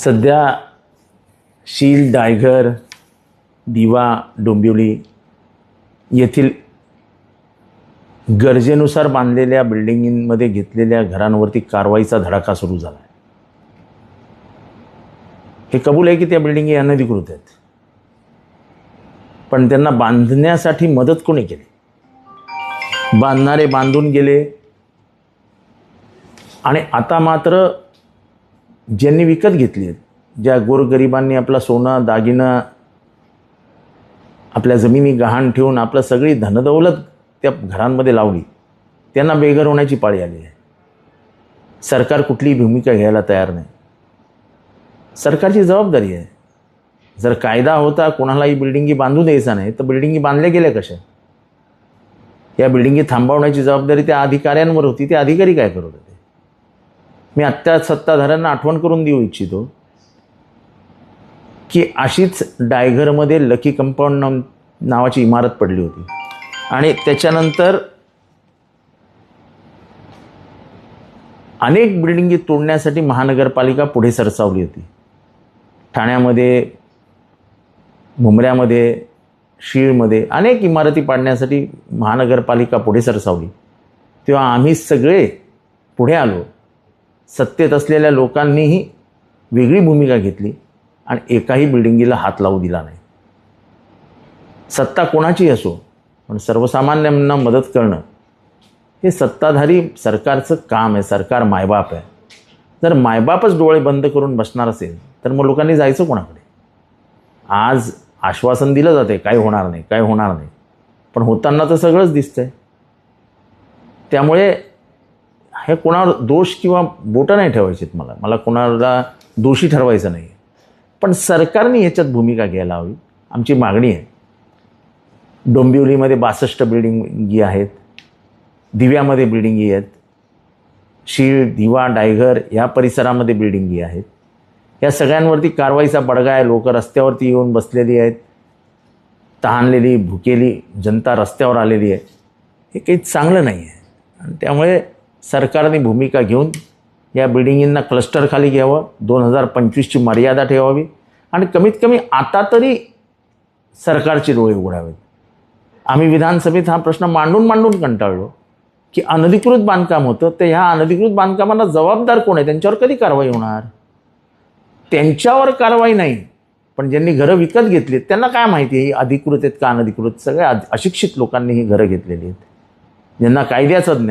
सध्या शील, डायघर, दिवा, डोंबिवली येथील गरजेनुसार बांधलेल्या बिल्डिंगमध्ये घेतलेल्या घरांवरती कारवाईचा धडाका सुरू झाला आहे. हे कबूल आहे की त्या बिल्डिंगी अनधिकृत आहेत, पण त्यांना बांधण्यासाठी मदत कोणी केली? बांधणारे बांधून गेले आणि आता मात्र ज्यांनी विकत घेतली, ज्या गोरगरिबांनी आपला सोनं, दागिनं, आपल्या जमिनी गहाण ठेवून आपलं सगळी धनदौलत त्या घरांमध्ये लावली, त्यांना बेघर होण्याची पाळी आली आहे. सरकार कुठलीही भूमिका घ्यायला तयार नाही. सरकारची जबाबदारी आहे. जर कायदा होता कोणालाही बिल्डिंगी बांधू द्यायचा नाही, तर बिल्डिंगी बांधल्या गेल्या कशा? या बिल्डिंगी थांबवण्याची जबाबदारी त्या अधिकाऱ्यांवर होती. ते अधिकारी काय करत होते? मी आत्ता सत्ताधाऱ्यांना आठवण करून देऊ इच्छितो की अशीच डायघरमध्ये लकी कंपाऊंड नावाची इमारत पडली होती आणि त्याच्यानंतर अनेक बिल्डिंगी तोडण्यासाठी महानगरपालिका पुढे सरसावली होती. ठाण्यामध्ये, मुंबऱ्यामध्ये, शीळमध्ये अनेक इमारती पाडण्यासाठी महानगरपालिका पुढे सरसावली. तेव्हा आम्ही सगळे पुढे आलो. सत्तेत असलेल्या लोकांनीही वेगळी भूमिका घेतली आणि एकाही बिल्डिंगीला हात लावू दिला नाही. सत्ता कोणाची असो, पण सर्वसामान्यांना मदत करणं हे सत्ताधारी सरकारचं काम आहे. सरकार मायबाप आहे. जर मायबापच डोळे बंद करून बसणार असेल तर मग लोकांनी जायचं कोणाकडे? आज आश्वासन दिलं जाते काय होणार नाही, काय होणार नाही, पण होताना तर सगळंच दिसतंय. त्यामुळे हे कोणावर दोष किंवा बोटं नाही ठेवायचीत. मला कोणाला दोषी ठरवायचं नाही, पण सरकारने याच्यात भूमिका घ्यायला हवी. आमची मागणी आहे. डोंबिवलीमध्ये 62 बिल्डिंगी आहेत, दिव्यामध्ये बिल्डिंगी आहेत, शीळ, दिवा, डायघर या परिसरामध्ये बिल्डिंगी आहेत. या सगळ्यांवरती कारवाईचा बडगा आहे. लोक रस्त्यावरती येऊन बसलेली आहेत. तहानलेली, भुकेली जनता रस्त्यावर आलेली आहे. हे काही चांगलं नाही आहे आणि त्यामुळे सरकारने भूमिका घेऊन या बिल्डिंगींना क्लस्टरखाली घ्यावं. 2025ची मर्यादा ठेवावी आणि कमीत कमी आता तरी सरकारचे डोळे उघडावेत. आम्ही विधानसभेत हा प्रश्न मांडून कंटाळलो की अनधिकृत बांधकाम होतं, तर ह्या अनधिकृत बांधकामांना जबाबदार कोण आहे? त्यांच्यावर कधी कारवाई होणार? त्यांच्यावर कारवाई नाही, पण ज्यांनी घरं विकत घेतलीत त्यांना काय माहिती आहे अधिकृत आहेत का अनधिकृत? सगळ्या अशिक्षित लोकांनी ही घरं घेतलेली आहेत, ज्यांना कायद्याचं ज्ञान